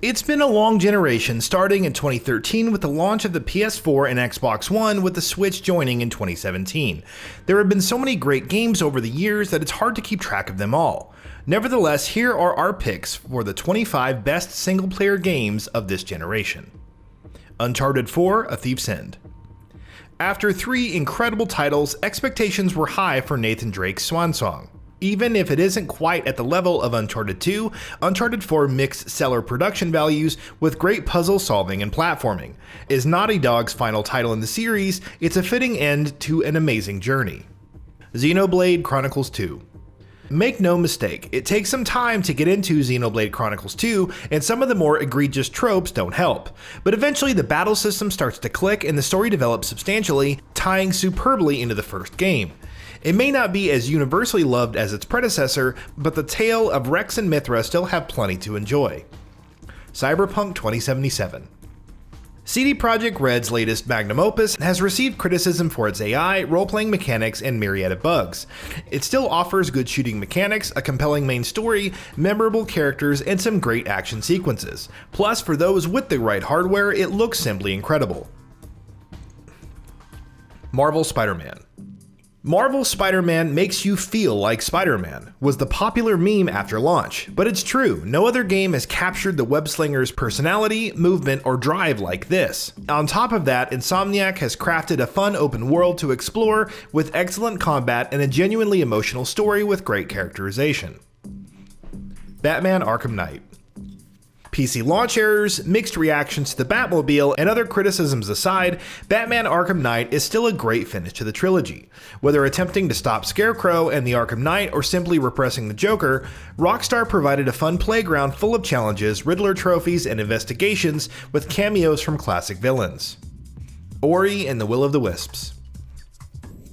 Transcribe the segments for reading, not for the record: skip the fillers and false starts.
It's been a long generation, starting in 2013 with the launch of the PS4 and Xbox One, with the Switch joining in 2017. There have been so many great games over the years that it's hard to keep track of them all. Nevertheless, here are our picks for the 25 best single-player games of this generation. Uncharted 4: A Thief's End. After 3 incredible titles, expectations were high for Nathan Drake's swan song. Even if it isn't quite at the level of Uncharted 2, Uncharted 4 mixed stellar production values with great puzzle solving and platforming. As Naughty Dog's final title in the series, it's a fitting end to an amazing journey. XENOBLADE Chronicles 2. Make no mistake, it takes some time to get into XENOBLADE Chronicles 2, and some of the more egregious tropes don't help. But eventually the battle system starts to click and the story develops substantially, tying superbly into the first game. It may not be as universally loved as its predecessor, but the tale of Rex and Mithra still have plenty to enjoy. CYBERPUNK 2077. CD Projekt Red's latest magnum opus has received criticism for its AI, role-playing mechanics, and myriad of bugs. It still offers good shooting mechanics, a compelling main story, memorable characters, and some great action sequences. Plus, for those with the right hardware, it looks simply incredible. Marvel Spider-Man. Marvel Spider-Man makes you feel like Spider-Man was the popular meme after launch, but it's true, no other game has captured the web-slinger's personality, movement, or drive like this. On top of that, Insomniac has crafted a fun open world to explore with excellent combat and a genuinely emotional story with great characterization. Batman: Arkham Knight. PC launch errors, mixed reactions to the Batmobile, and other criticisms aside, Batman: Arkham Knight is still a great finish to the trilogy. Whether attempting to stop Scarecrow and the Arkham Knight or simply repressing the Joker, Rockstar provided a fun playground full of challenges, Riddler trophies, and investigations with cameos from classic villains. Ori and the Will of the Wisps.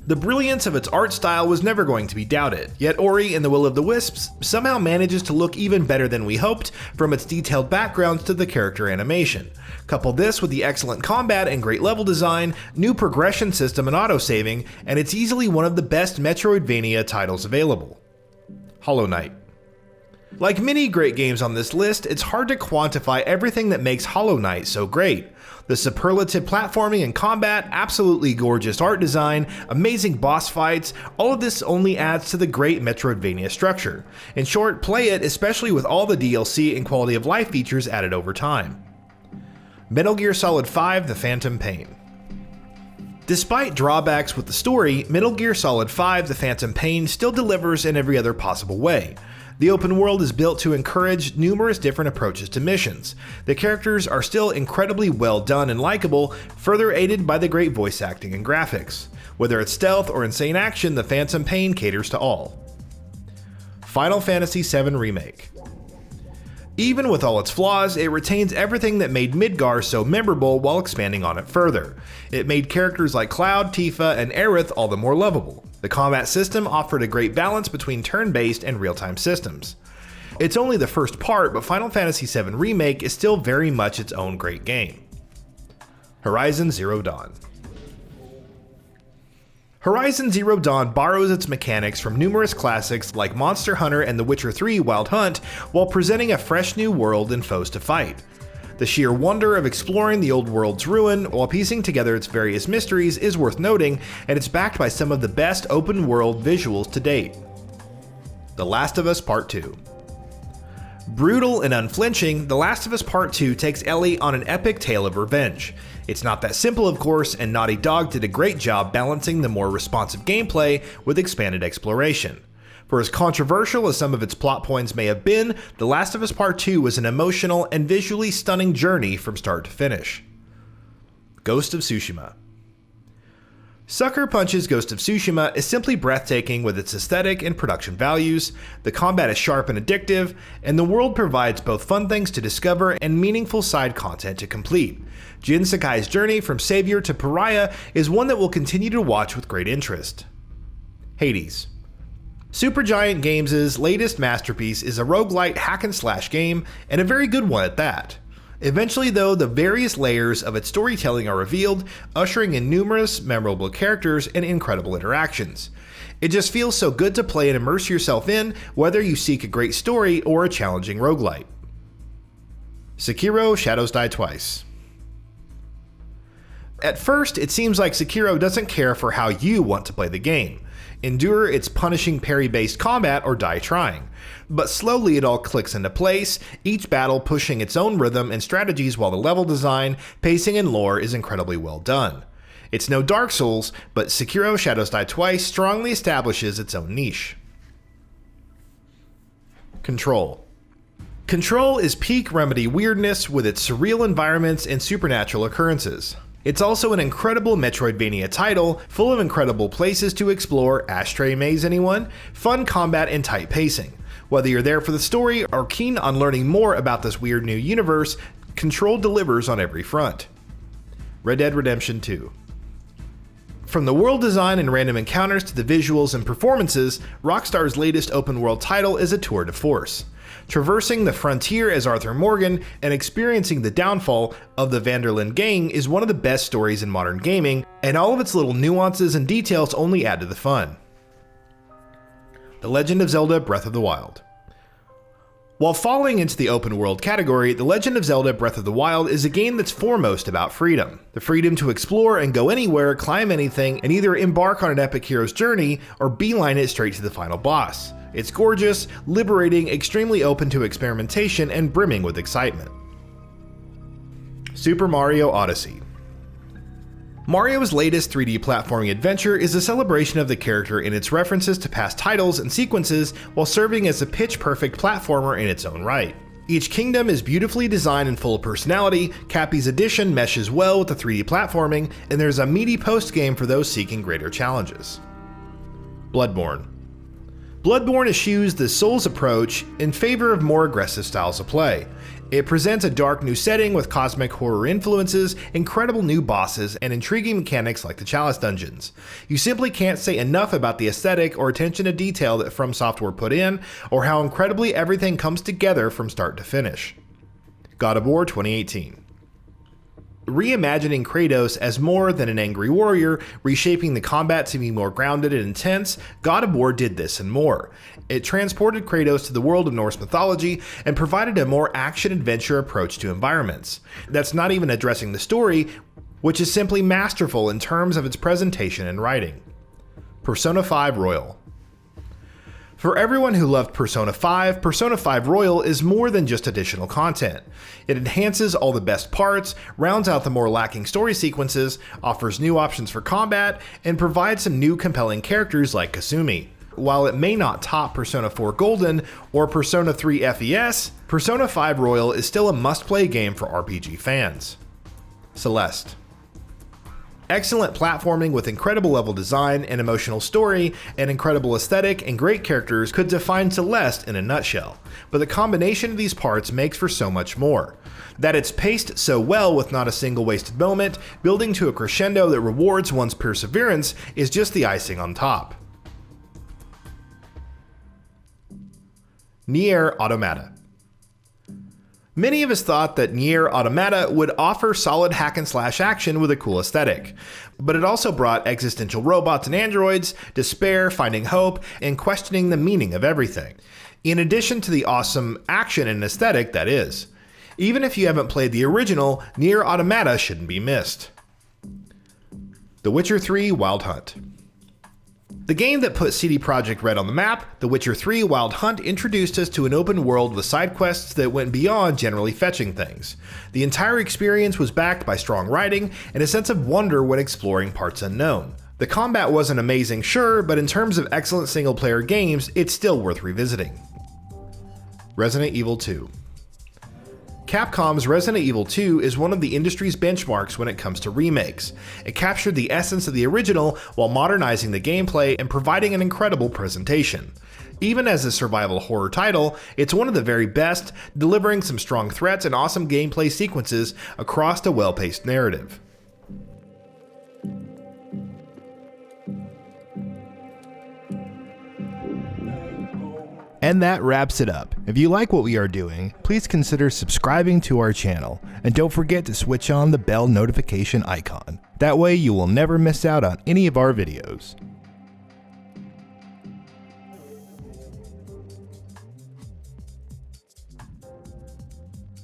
The brilliance of its art style was never going to be doubted, yet Ori and the Will of the Wisps somehow manages to look even better than we hoped, from its detailed backgrounds to the character animation. Couple this with the excellent combat and great level design, new progression system and autosaving, and it's easily one of the best Metroidvania titles available. Hollow Knight. Like many great games on this list, it's hard to quantify everything that makes Hollow Knight so great. The superlative platforming and combat, absolutely gorgeous art design, amazing boss fights, all of this only adds to the great Metroidvania structure. In short, play it, especially with all the DLC and quality of life features added over time. Metal Gear Solid 5: The Phantom Pain. Despite drawbacks with the story, Metal Gear Solid 5: The Phantom Pain still delivers in every other possible way. The open world is built to encourage numerous different approaches to missions. The characters are still incredibly well done and likable, further aided by the great voice acting and graphics. Whether it's stealth or insane action, the Phantom Pain caters to all. Final Fantasy VII Remake. Even with all its flaws, it retains everything that made Midgar so memorable while expanding on it further. It made characters like Cloud, Tifa, and Aerith all the more lovable. The combat system offered a great balance between turn-based and real-time systems. It's only the first part, but Final Fantasy VII Remake is still very much its own great game. Horizon Zero Dawn. Horizon Zero Dawn borrows its mechanics from numerous classics like Monster Hunter and The Witcher 3 Wild Hunt, while presenting a fresh new world and foes to fight. The sheer wonder of exploring the old world's ruin while piecing together its various mysteries is worth noting, and it's backed by some of the best open world visuals to date. The Last of Us Part 2. Brutal and unflinching, The Last of Us Part 2 takes Ellie on an epic tale of revenge. It's not that simple, of course, and Naughty Dog did a great job balancing the more responsive gameplay with expanded exploration. For as controversial as some of its plot points may have been, The Last of Us Part 2 was an emotional and visually stunning journey from start to finish. Ghost of Tsushima. Sucker Punch's Ghost of Tsushima is simply breathtaking with its aesthetic and production values, the combat is sharp and addictive, and the world provides both fun things to discover and meaningful side content to complete. Jin Sakai's journey from savior to pariah is one that we'll continue to watch with great interest. Hades. Supergiant Games' latest masterpiece is a roguelite hack-and-slash game, and a very good one at that. Eventually though, the various layers of its storytelling are revealed, ushering in numerous memorable characters and incredible interactions. It just feels so good to play and immerse yourself in, whether you seek a great story or a challenging roguelite. Sekiro: Shadows Die Twice. At first, it seems like Sekiro doesn't care for how you want to play the game. Endure its punishing parry-based combat or die trying. But slowly it all clicks into place, each battle pushing its own rhythm and strategies, while the level design, pacing, and lore is incredibly well done. It's no Dark Souls, but Sekiro: Shadows Die Twice strongly establishes its own niche. Control. Control is peak Remedy weirdness with its surreal environments and supernatural occurrences. It's also an incredible Metroidvania title, full of incredible places to explore. Ashtray maze, anyone? Fun combat and tight pacing. Whether you're there for the story or keen on learning more about this weird new universe, Control delivers on every front. Red Dead Redemption 2. From the world design and random encounters to the visuals and performances, Rockstar's latest open world title is a tour de force. Traversing the frontier as Arthur Morgan and experiencing the downfall of the Vanderlyn gang is one of the best stories in modern gaming, and all of its little nuances and details only add to the fun. The Legend of Zelda: Breath of the Wild. While falling into the open world category, The Legend of Zelda: Breath of the Wild is a game that's foremost about freedom. The freedom to explore and go anywhere, climb anything, and either embark on an epic hero's journey or beeline it straight to the final boss. It's gorgeous, liberating, extremely open to experimentation, and brimming with excitement. Super Mario Odyssey. Mario's latest 3D platforming adventure is a celebration of the character in its references to past titles and sequences, while serving as a pitch-perfect platformer in its own right. Each kingdom is beautifully designed and full of personality, Cappy's addition meshes well with the 3D platforming, and there's a meaty post-game for those seeking greater challenges. Bloodborne. Bloodborne eschews the Souls approach in favor of more aggressive styles of play. It presents a dark new setting with cosmic horror influences, incredible new bosses, and intriguing mechanics like the Chalice dungeons. You simply can't say enough about the aesthetic or attention to detail that From Software put in, or how incredibly everything comes together from start to finish. God of War 2018. Reimagining Kratos as more than an angry warrior, reshaping the combat to be more grounded and intense, God of War did this and more. It transported Kratos to the world of Norse mythology and provided a more action-adventure approach to environments. That's not even addressing the story, which is simply masterful in terms of its presentation and writing. Persona 5 Royal. For everyone who loved Persona 5, Persona 5 Royal is more than just additional content. It enhances all the best parts, rounds out the more lacking story sequences, offers new options for combat, and provides some new compelling characters like Kasumi. While it may not top Persona 4 Golden or Persona 3 FES, Persona 5 Royal is still a must-play game for RPG fans. Celeste. Excellent platforming with incredible level design, an emotional story, an incredible aesthetic, and great characters could define Celeste in a nutshell, but the combination of these parts makes for so much more. That it's paced so well with not a single wasted moment, building to a crescendo that rewards one's perseverance, is just the icing on top. NIER Automata. Many of us thought that NIER Automata would offer solid hack-and-slash action with a cool aesthetic, but it also brought existential robots and androids, despair, finding hope, and questioning the meaning of everything. In addition to the awesome action and aesthetic that is. Even if you haven't played the original, NIER Automata shouldn't be missed. The Witcher 3 Wild Hunt. The game that put CD Projekt Red on the map, The Witcher 3 Wild Hunt introduced us to an open world with side quests that went beyond generally fetching things. The entire experience was backed by strong writing and a sense of wonder when exploring parts unknown. The combat wasn't amazing, sure, but in terms of excellent single-player games, it's still worth revisiting. Resident Evil 2. Capcom's Resident Evil 2 is one of the industry's benchmarks when it comes to remakes. It captured the essence of the original while modernizing the gameplay and providing an incredible presentation. Even as a survival horror title, it's one of the very best, delivering some strong threats and awesome gameplay sequences across a well-paced narrative. And that wraps it up. If you like what we are doing, please consider subscribing to our channel, and don't forget to switch on the bell notification icon. That way you will never miss out on any of our videos.